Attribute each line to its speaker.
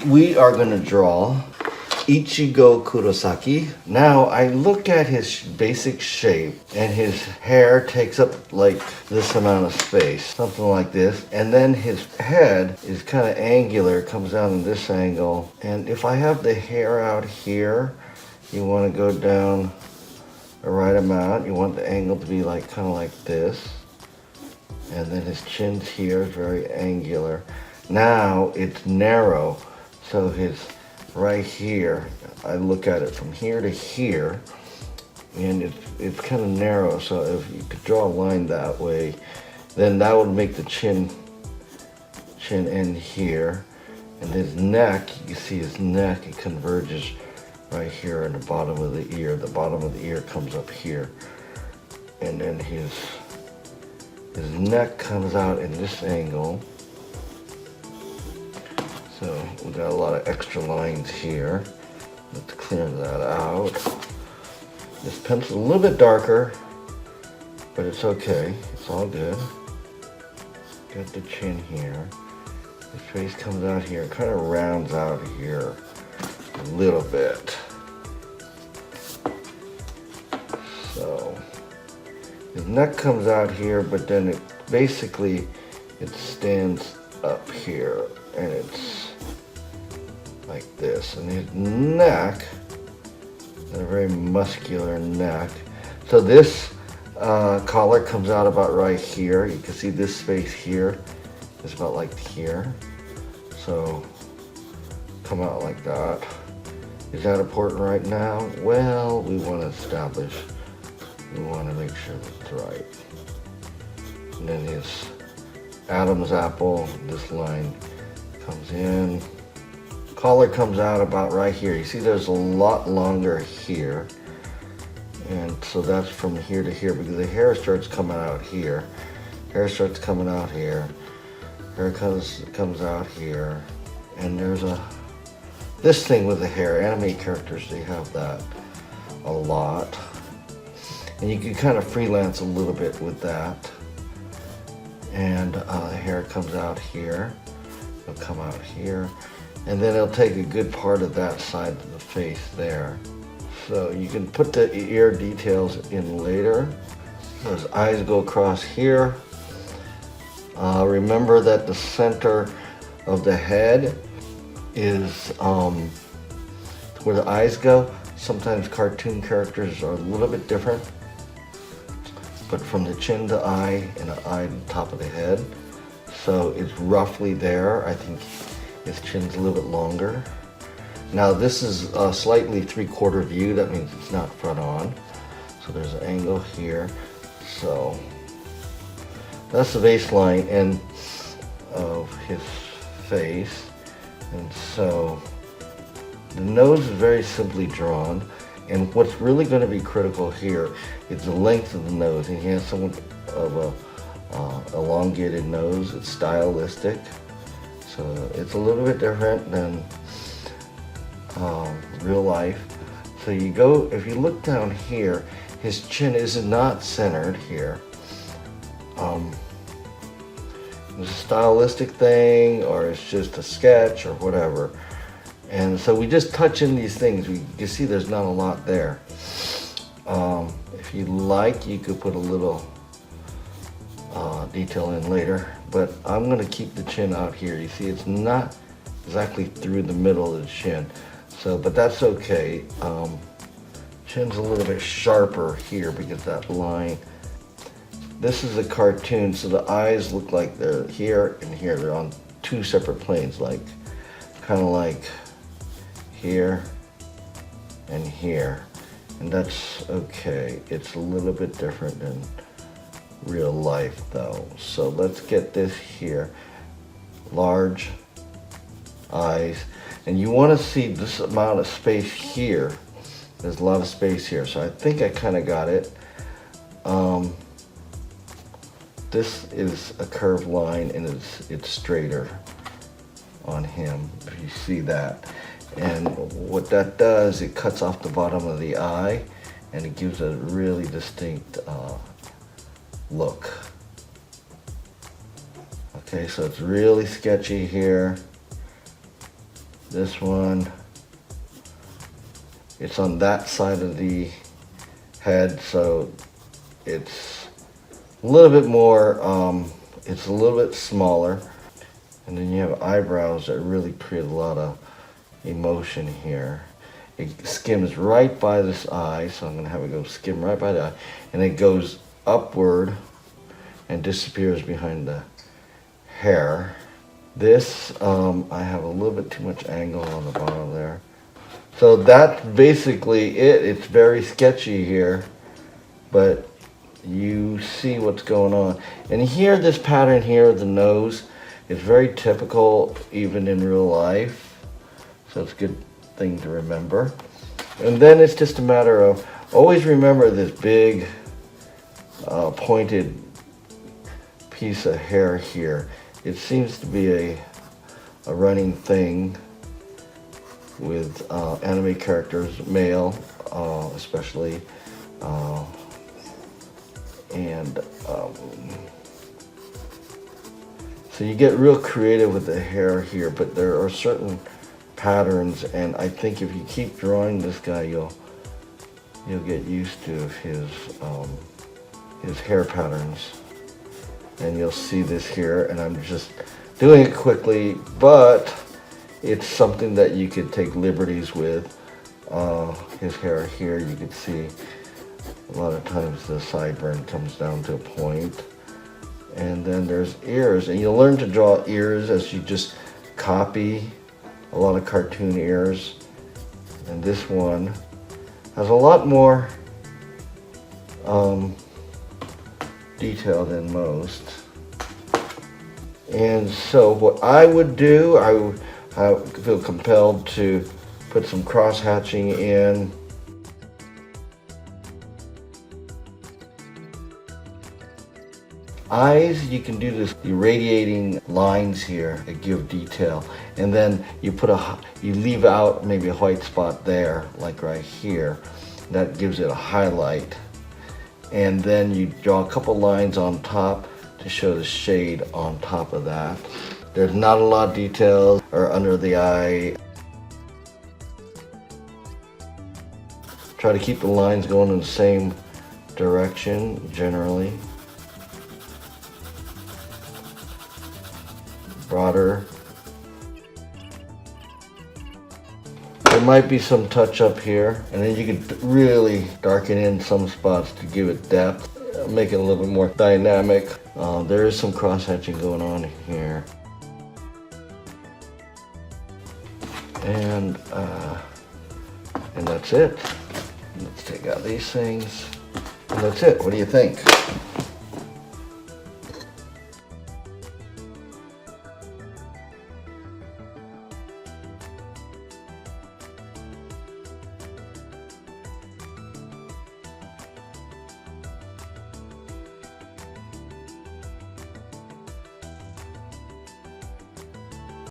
Speaker 1: we are going to draw Ichigo Kurosaki. Now I look at his basic shape and his hair takes up like this amount of space, something like this. And then his head is kind of angular, comes down in this angle. And if I have the hair out here, you want to go down the right amount. You want the angle to be like kind of like this. And then his chin's here is very angular. Now it's narrow, so his right here, I look at it from here to here, and it's kind of narrow, so if you could draw a line that way, then that would make the chin end here. And his neck, you see his neck, it converges right here in the bottom of the ear. The bottom of the ear comes up here, and then his neck comes out in this angle. So we got a lot of extra lines here. Let's clear that out. This pencil's a little bit darker, but it's okay. It's all good. Got the chin here. His face comes out here. It kind of rounds out here a little bit. So his neck comes out here, but then it basically it stands up here, and it's like this. And his neck, a very muscular neck. So this collar comes out about right here. You can see this space here is about like here. So come out like that. Is that important right now? Well, we want to establish, we want to make sure that's right. And then his Adam's apple, this line comes in. Collar comes out about right here. You see there's a lot longer here. And so that's from here to here, because the hair starts coming out here. Hair starts coming out here. Hair comes out here. And there's this thing with the hair. Anime characters, they have that a lot. And you can kind of freelance a little bit with that. And the hair comes out here. It'll come out here. And then it'll take a good part of that side of the face there. So you can put the ear details in later. His eyes go across here. Remember that the center of the head is where the eyes go. Sometimes cartoon characters are a little bit different, but from the chin to eye and the eye to the top of the head. So it's roughly there. I think his chin's a little bit longer. Now this is a slightly 3/4 view. That means it's not front on. So there's an angle here. So that's the baseline and of his face. And so the nose is very simply drawn. And what's really going to be critical here is the length of the nose. And he has somewhat of a elongated nose. It's stylistic. So it's a little bit different than real life. So you go, if you look down here, his chin is not centered here. It's a stylistic thing, or it's just a sketch or whatever. And so we just touch in these things. You can see there's not a lot there. If you like, you could put a little detail in later, but I'm going to keep the chin out here. You see it's not exactly through the middle of the chin, so but that's okay. Chin's a little bit sharper here because that line. This is a cartoon, so the eyes look like they're here and here. They're on two separate planes, like kind of like here and here, and that's okay. It's a little bit different than real life though. So let's get this here. Large eyes, and you want to see this amount of space here. There's a lot of space here, so I think I kind of got it. This is a curved line, and it's straighter on him, if you see that. And what that does, it cuts off the bottom of the eye, and it gives a really distinct look. Okay, so it's really sketchy here. This one, it's on that side of the head, so it's a little bit more, it's a little bit smaller. And then you have eyebrows that really create a lot of emotion here. It skims right by this eye, so I'm going to have it go skim right by the eye. And it goes upward and disappears behind the hair. This, I have a little bit too much angle on the bottom there. So that's basically it. It's very sketchy here, but you see what's going on. And here, this pattern here, the nose, is very typical even in real life. So it's a good thing to remember. And then it's just a matter of, always remember this big pointed piece of hair here. It seems to be a running thing with anime characters, male especially, and so you get real creative with the hair here, but there are certain patterns, and I think if you keep drawing this guy, you'll get used to his hair patterns. And you'll see this here, and I'm just doing it quickly, but it's something that you could take liberties with. His hair here, you can see a lot of times the sideburn comes down to a point. And then there's ears, and you'll learn to draw ears as you just copy a lot of cartoon ears. And this one has a lot more detail than most. And so what I would do, I feel compelled to put some cross hatching in. Eyes, you can do this irradiating lines here that give detail, and then you leave out maybe a white spot there, like right here. That gives it a highlight, and then you draw a couple lines on top to show the shade on top of that. There's not a lot of details or under the eye. Try to keep the lines going in the same direction generally. Broader. There might be some touch up here, and then you can really darken in some spots to give it depth, make it a little bit more dynamic. There is some cross hatching going on here. And that's it. Let's take out these things. And that's it. What do you think?